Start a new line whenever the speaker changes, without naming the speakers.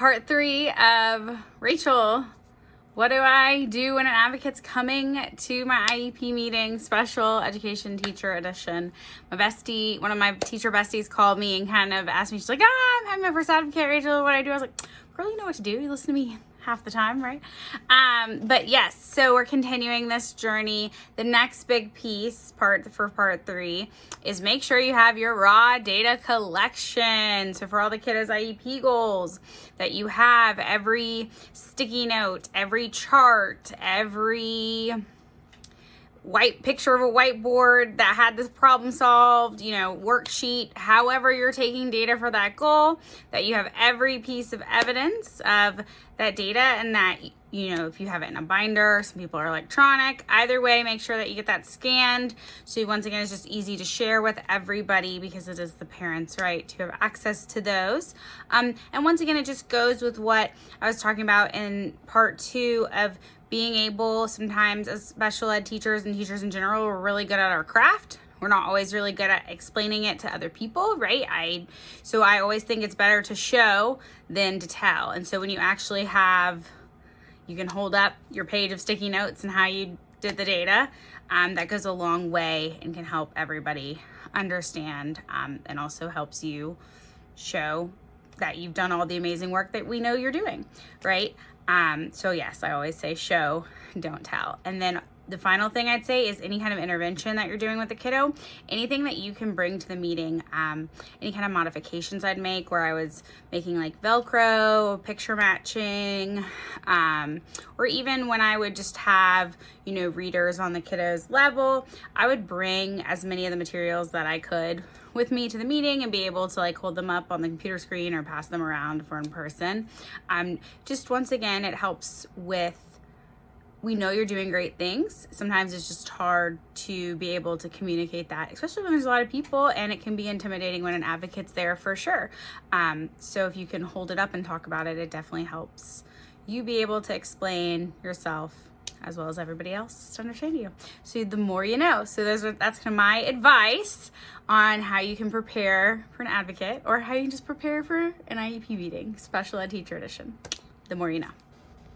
Part 3 of Rachel, what do I do when an advocate's coming to my IEP meeting, special education teacher edition? My bestie, one of my teacher besties called me and kind of asked me, she's like, I'm having my first advocate, Rachel, what do I do? I was like, girl, you know what to do. You listen to me half the time, right? But yes, so we're continuing this journey. The next big piece, part 3, is make sure you have your raw data collection. So for all the kiddos' IEP goals, that you have every sticky note, every chart, every white picture of a whiteboard that had this problem solved, worksheet, however you're taking data for that goal, that you have every piece of evidence of that data, and that, if you have it in a binder, some people are electronic, either way, make sure that you get that scanned. So once again, it's just easy to share with everybody because it is the parents' right to have access to those. And once again, it just goes with what I was talking about in part 2 of being able, sometimes as special ed teachers and teachers in general, we're really good at our craft. We're not always really good at explaining it to other people, right? So I always think it's better to show than to tell. And so when you actually you can hold up your page of sticky notes and how you did the data, that goes a long way and can help everybody understand, and also helps you show that you've done all the amazing work that we know you're doing, right? So yes, I always say show, don't tell. And then the final thing I'd say is any kind of intervention that you're doing with the kiddo, anything that you can bring to the meeting, any kind of modifications I'd make where I was making like Velcro, picture matching, or even when I would just have, readers on the kiddo's level, I would bring as many of the materials that I could with me to the meeting and be able to hold them up on the computer screen or pass them around for in person. Just once again, it helps with, we know you're doing great things. Sometimes it's just hard to be able to communicate that, especially when there's a lot of people, and it can be intimidating when an advocate's there for sure. So if you can hold it up and talk about it, it definitely helps you be able to explain yourself as well as everybody else to understand you. So the more you know. So that's kind of my advice on how you can prepare for an advocate, or how you can just prepare for an IEP meeting, special ed teacher edition. The more you know.